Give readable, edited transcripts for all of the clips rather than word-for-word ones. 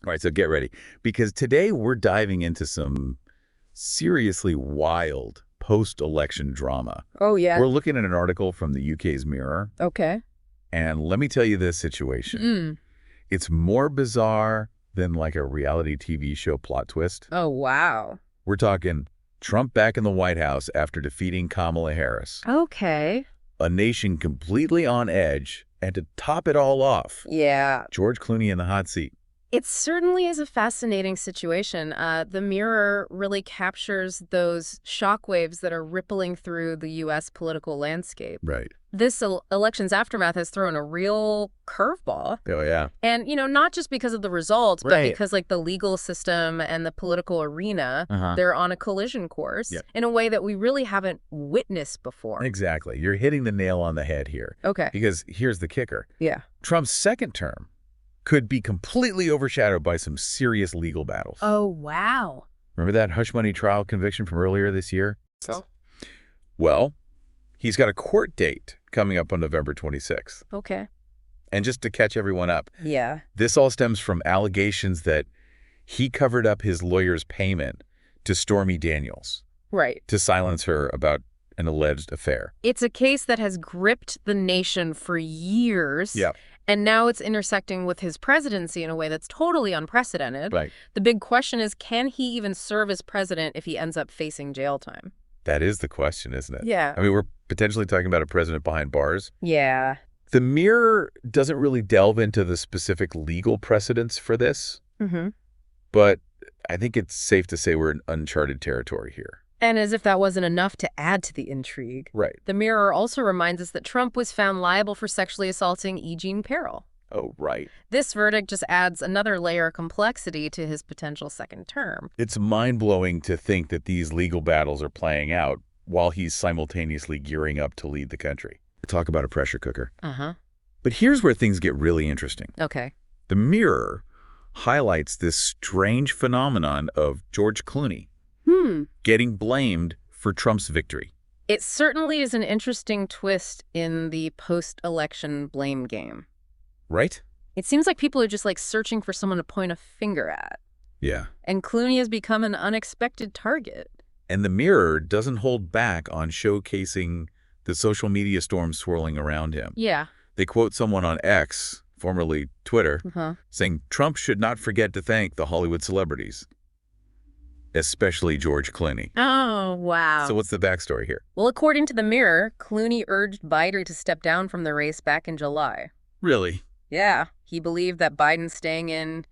All right, so get ready. Because today we're diving into some seriously wild post-election drama. Oh, yeah. We're looking at an article from the UK's Mirror, Okay. and let me tell you this situation. Mm. It's more bizarre than like a reality TV show plot twist. Oh, wow. We're talking Trump back in the White House after defeating Kamala Harris. Okay. A nation completely on edge, and to top it all off, Yeah. George Clooney in the hot seat. It certainly is a fascinating situation. The Mirror really captures those shockwaves that are rippling through the U.S. political landscape. Right. This election's aftermath has thrown a real curveball. Oh, yeah. And, not just because of the results, but Right. because, the legal system and the political arena, Uh-huh. they're on a collision course in a way that we really haven't witnessed before. Exactly. You're hitting the nail on the head here. Okay. Because here's the kicker. Yeah. Trump's second term could be completely overshadowed by some serious legal battles. Oh, wow. Remember that hush money trial conviction from earlier this year? So? Well, he's got a court date coming up on November 26th. Okay. And just to catch everyone up, Yeah. this all stems from allegations that he covered up his lawyer's payment to Stormy Daniels Right. to silence her about an alleged affair. It's a case that has gripped the nation for years. Yeah. And now it's intersecting with his presidency in a way that's totally unprecedented. Right. The big question is, can he even serve as president if he ends up facing jail time? That is the question, isn't it? Yeah. I mean, we're potentially talking about a president behind bars. Yeah. The Mirror doesn't really delve into the specific legal precedents for this, Mm-hmm. but I think it's safe to say we're in uncharted territory here. And as if that wasn't enough to add to the intrigue, Right. the Mirror also reminds us that Trump was found liable for sexually assaulting E. Jean Carroll. Oh, right. This verdict just adds another layer of complexity to his potential second term. It's mind-blowing to think that these legal battles are playing out while he's simultaneously gearing up to lead the country. Talk about a pressure cooker. Uh-huh. But here's where things get really interesting. Okay. The Mirror highlights this strange phenomenon of George Clooney getting blamed for Trump's victory. It certainly is an interesting twist in the post-election blame game. Right? It seems like people are just searching for someone to point a finger at. Yeah. And Clooney has become an unexpected target. And the Mirror doesn't hold back on showcasing the social media storm swirling around him. Yeah. They quote someone on X, formerly Twitter, Uh-huh. saying Trump should not forget to thank the Hollywood celebrities, especially George Clooney. Oh, wow. So what's the backstory here? Well, according to the Mirror, Clooney urged Biden to step down from the race back in July. Really? Yeah. He believed that Biden staying in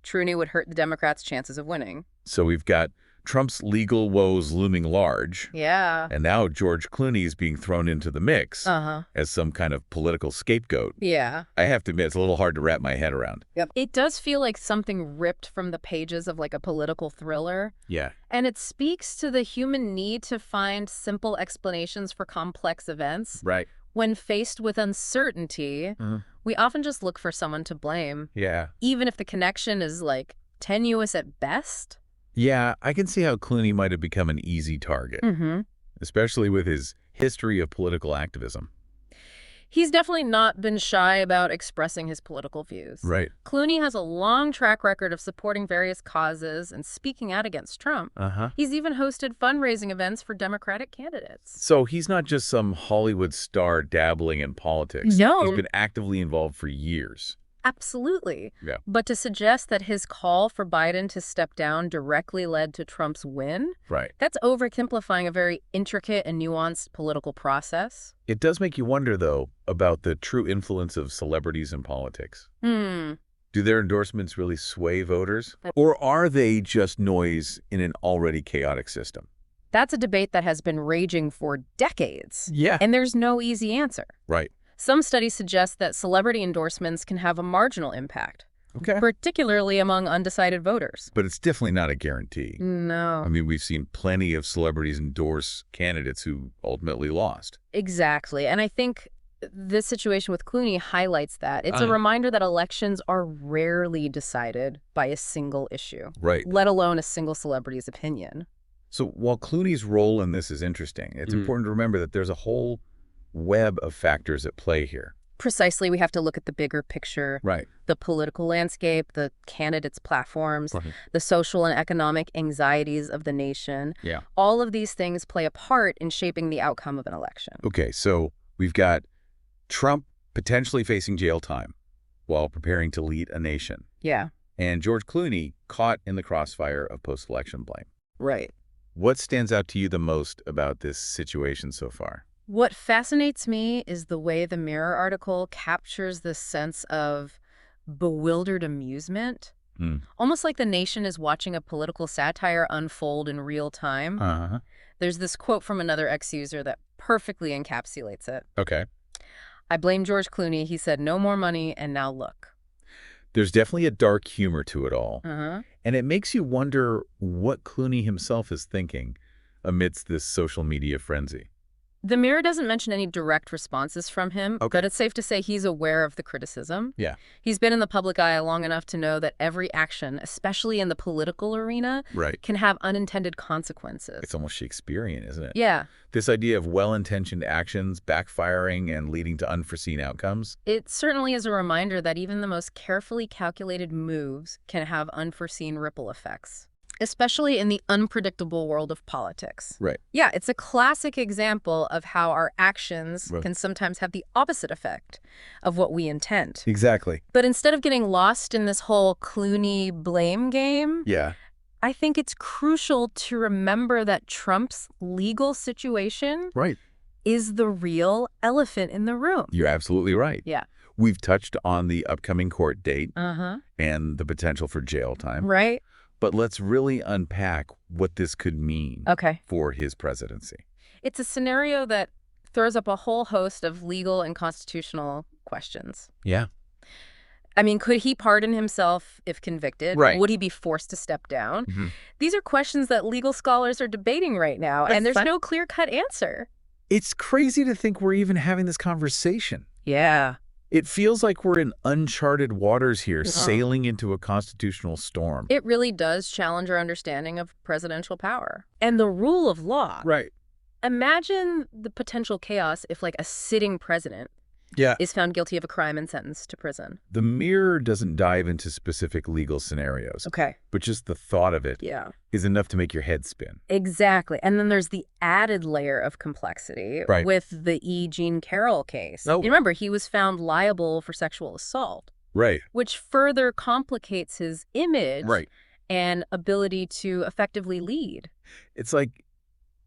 Clooney would hurt the Democrats' chances of winning. So we've got Trump's legal woes looming large, Yeah. and now George Clooney is being thrown into the mix Uh-huh. as some kind of political scapegoat. Yeah. I have to admit, it's a little hard to wrap my head around. Yep. It does feel like something ripped from the pages of a political thriller. Yeah. And it speaks to the human need to find simple explanations for complex events. Right. When faced with uncertainty, we often just look for someone to blame, Yeah. even if the connection is tenuous at best. Yeah, I can see how Clooney might have become an easy target, Mm-hmm. especially with his history of political activism. He's definitely not been shy about expressing his political views. Right. Clooney has a long track record of supporting various causes and speaking out against Trump. Uh-huh. He's even hosted fundraising events for Democratic candidates. So he's not just some Hollywood star dabbling in politics. No. He's been actively involved for years. Absolutely. Yeah. But to suggest that his call for Biden to step down directly led to Trump's win, Right. that's oversimplifying a very intricate and nuanced political process. It does make you wonder, though, about the true influence of celebrities in politics. Do their endorsements really sway voters? Or are they just noise in an already chaotic system? That's a debate that has been raging for decades. Yeah. And there's no easy answer. Right. Some studies suggest that celebrity endorsements can have a marginal impact, Okay. particularly among undecided voters. But it's definitely not a guarantee. No. I mean, we've seen plenty of celebrities endorse candidates who ultimately lost. Exactly. And I think this situation with Clooney highlights that. It's a reminder that elections are rarely decided by a single issue, Right. let alone a single celebrity's opinion. So while Clooney's role in this is interesting, it's important to remember that there's a whole web of factors at play here. Precisely, we have to look at the bigger picture. Right. The political landscape, the candidates' platforms, Right. the social and economic anxieties of the nation. Yeah. All of these things play a part in shaping the outcome of an election. Okay, so we've got Trump potentially facing jail time while preparing to lead a nation. Yeah. And George Clooney caught in the crossfire of post-election blame. Right. What stands out to you the most about this situation so far? What fascinates me is the way the Mirror article captures this sense of bewildered amusement. Almost like the nation is watching a political satire unfold in real time. Uh-huh. There's this quote from another ex-user that perfectly encapsulates it. Okay. I blame George Clooney. He said no more money, and now look. There's definitely a dark humor to it all. Uh-huh. And it makes you wonder what Clooney himself is thinking amidst this social media frenzy. The Mirror doesn't mention any direct responses from him, Okay. but it's safe to say he's aware of the criticism. Yeah. He's been in the public eye long enough to know that every action, especially in the political arena, Right. can have unintended consequences. It's almost Shakespearean, isn't it? Yeah. This idea of well-intentioned actions backfiring and leading to unforeseen outcomes. It certainly is a reminder that even the most carefully calculated moves can have unforeseen ripple effects, especially in the unpredictable world of politics. Right. Yeah, it's a classic example of how our actions Right. can sometimes have the opposite effect of what we intend. Exactly. But instead of getting lost in this whole Clooney blame game, Yeah. I think it's crucial to remember that Trump's legal situation Right. is the real elephant in the room. You're absolutely right. Yeah. We've touched on the upcoming court date Uh-huh. and the potential for jail time. Right? But let's really unpack what this could mean Okay. for his presidency. It's a scenario that throws up a whole host of legal and constitutional questions. Yeah. I mean, could he pardon himself if convicted? Right. Would he be forced to step down? Mm-hmm. These are questions that legal scholars are debating right now, and there's no clear-cut answer. It's crazy to think we're even having this conversation. Yeah. It feels like we're in uncharted waters here, sailing into a constitutional storm. It really does challenge our understanding of presidential power and the rule of law. Right. Imagine the potential chaos if, like, a sitting president Yeah. is found guilty of a crime and sentenced to prison. The Mirror doesn't dive into specific legal scenarios, Okay. but just the thought of it Yeah. is enough to make your head spin. Exactly. And then there's the added layer of complexity Right. with the E. Jean Carroll case. Oh. You remember, he was found liable for sexual assault, Right. which further complicates his image Right. and ability to effectively lead. It's like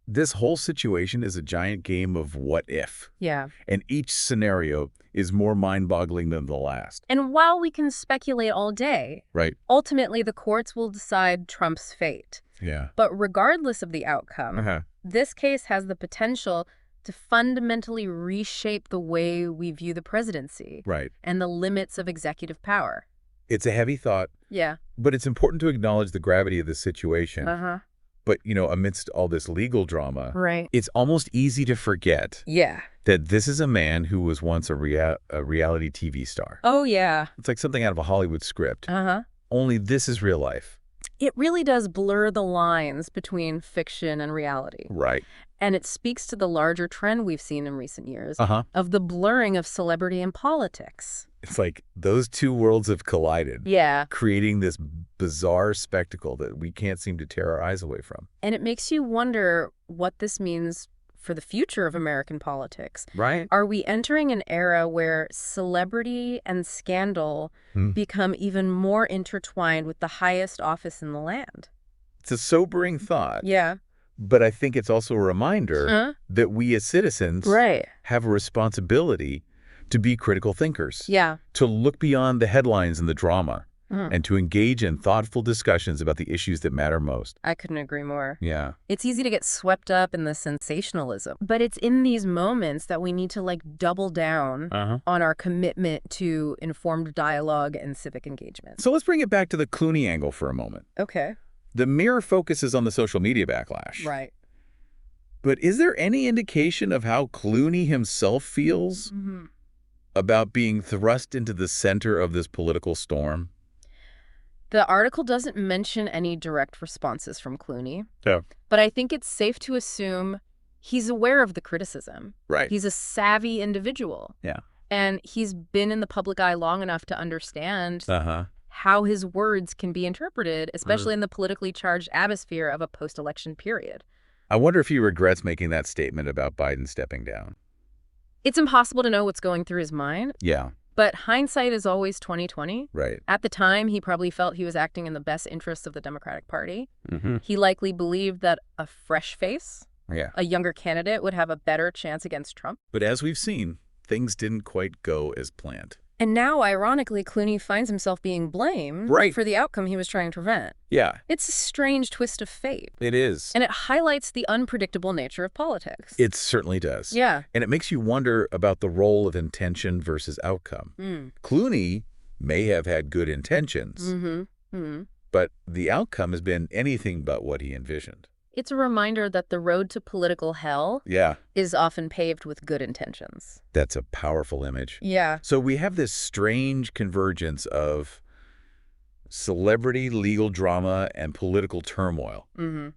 this whole situation is a giant game of what if, Yeah. and each scenario is more mind-boggling than the last. And while we can speculate all day, Right. ultimately the courts will decide Trump's fate. Yeah. But regardless of the outcome, Uh-huh. this case has the potential to fundamentally reshape the way we view the presidency Right. and the limits of executive power. It's a heavy thought, Yeah. but it's important to acknowledge the gravity of the situation. Uh-huh. But, amidst all this legal drama, Right. it's almost easy to forget Yeah. that this is a man who was once a reality TV star. Oh, yeah. It's like something out of a Hollywood script. Uh-huh. Only this is real life. It really does blur the lines between fiction and reality. Right. And it speaks to the larger trend we've seen in recent years Uh-huh. of the blurring of celebrity and politics. It's like those two worlds have collided, Yeah. creating this bizarre spectacle that we can't seem to tear our eyes away from. And it makes you wonder what this means for the future of American politics. Right. Are we entering an era where celebrity and scandal become even more intertwined with the highest office in the land? It's a sobering thought, Yeah. but I think it's also a reminder Huh? that we as citizens Right. have a responsibility to be critical thinkers, Yeah. to look beyond the headlines and the drama, Mhm. and to engage in thoughtful discussions about the issues that matter most. I couldn't agree more. Yeah. It's easy to get swept up in the sensationalism, but it's in these moments that we need to, like, double down Uh-huh. on our commitment to informed dialogue and civic engagement. So let's bring it back to the Clooney angle for a moment. Okay. The Mirror focuses on the social media backlash. Right. But is there any indication of how Clooney himself feels Mm-hmm. about being thrust into the center of this political storm? The article doesn't mention any direct responses from Clooney, Yeah. but I think it's safe to assume he's aware of the criticism. Right. He's a savvy individual. Yeah. And he's been in the public eye long enough to understand Uh-huh. how his words can be interpreted, especially in the politically charged atmosphere of a post-election period. I wonder if he regrets making that statement about Biden stepping down. It's impossible to know what's going through his mind, Yeah, but hindsight is always 20/20. right. At the time, he probably felt he was acting in the best interests of the Democratic Party. Mm-hmm. He likely believed that a fresh face, Yeah. a younger candidate, would have a better chance against Trump. But as we've seen, things didn't quite go as planned. And now, ironically, Clooney finds himself being blamed for the outcome he was trying to prevent. Yeah, It's a strange twist of fate. it is. And it highlights the unpredictable nature of politics. It certainly does. Yeah. And it makes you wonder about the role of intention versus outcome. Clooney may have had good intentions, but the outcome has been anything but what he envisioned. It's a reminder that the road to political hell Yeah, is often paved with good intentions. that's a powerful image. Yeah. So we have this strange convergence of celebrity, legal drama, and political turmoil,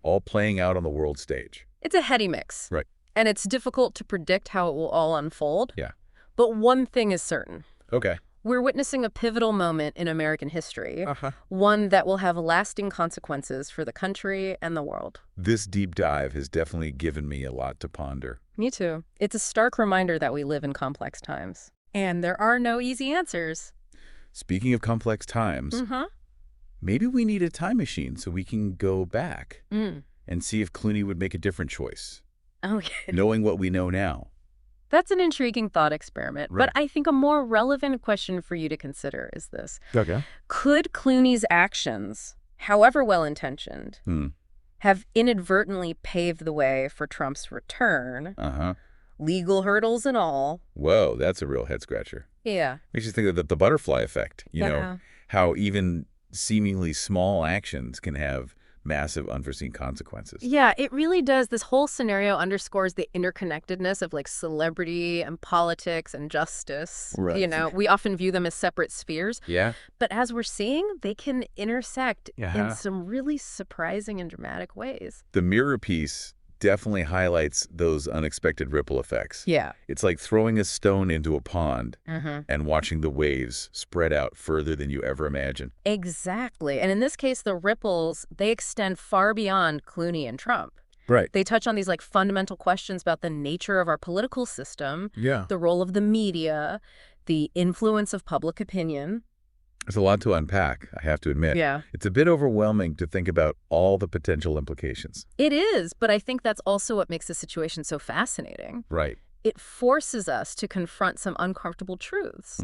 all playing out on the world stage. It's a heady mix. Right. And it's difficult to predict how it will all unfold. Yeah. But one thing is certain. Okay. We're witnessing a pivotal moment in American history, one that will have lasting consequences for the country and the world. This deep dive has definitely given me a lot to ponder. Me too. It's a stark reminder that we live in complex times. And there are no easy answers. Speaking of complex times, maybe we need a time machine so we can go back and see if Clooney would make a different choice, Okay. knowing what we know now. That's an intriguing thought experiment. Right. But I think a more relevant question for you to consider is this. Okay. Could Clooney's actions, however well-intentioned, have inadvertently paved the way for Trump's return, legal hurdles and all? Whoa, that's a real head-scratcher. Yeah. Makes you think of the butterfly effect, you Yeah. know, how even seemingly small actions can have massive unforeseen consequences. Yeah, it really does. This whole scenario underscores the interconnectedness of like celebrity and politics and justice. Right. You know, we often view them as separate spheres. Yeah. But as we're seeing, they can intersect in Yeah. some really surprising and dramatic ways. The mirror piece definitely highlights those unexpected ripple effects. Yeah. It's like throwing a stone into a pond and watching the waves spread out further than you ever imagined. Exactly. And in this case, the ripples, they extend far beyond Clooney and Trump. Right. They touch on these like fundamental questions about the nature of our political system, Yeah. the role of the media, the influence of public opinion. There's a lot to unpack, I have to admit. Yeah. It's a bit overwhelming to think about all the potential implications. It is, but I think that's also what makes the situation so fascinating. Right. It forces us to confront some uncomfortable truths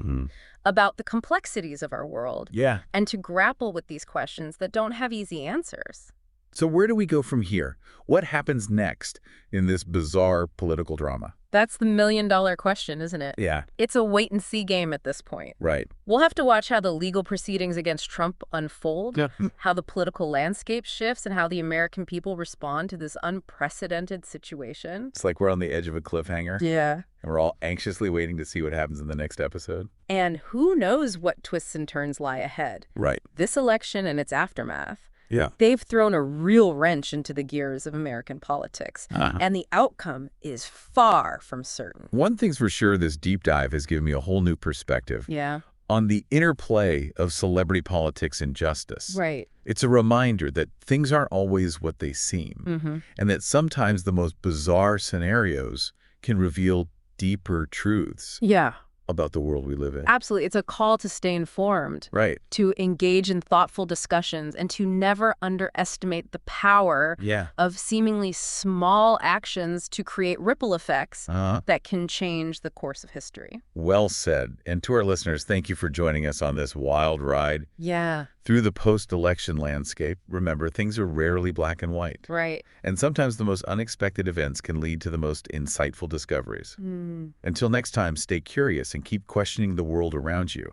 about the complexities of our world Yeah. and to grapple with these questions that don't have easy answers. So where do we go from here? What happens next in this bizarre political drama? That's the million-dollar question, isn't it? Yeah. It's a wait-and-see game at this point. Right. We'll have to watch how the legal proceedings against Trump unfold, how the political landscape shifts, and how the American people respond to this unprecedented situation. It's like we're on the edge of a cliffhanger. Yeah. And we're all anxiously waiting to see what happens in the next episode. And who knows what twists and turns lie ahead. Right. This election and its aftermath, Yeah. they've thrown a real wrench into the gears of American politics. And the outcome is far from certain. One thing's for sure, this deep dive has given me a whole new perspective Yeah. on the interplay of celebrity politics and justice. Right. It's a reminder that things aren't always what they seem, and that sometimes the most bizarre scenarios can reveal deeper truths Yeah. about the world we live in. Absolutely. It's a call to stay informed, Right. to engage in thoughtful discussions, and to never underestimate the power Yeah. of seemingly small actions to create ripple effects Uh-huh. that can change the course of history. Well said. And to our listeners, thank you for joining us on this wild ride Yeah. through the post-election landscape. Remember, things are rarely black and white. Right. And sometimes the most unexpected events can lead to the most insightful discoveries. Until next time, stay curious and keep questioning the world around you.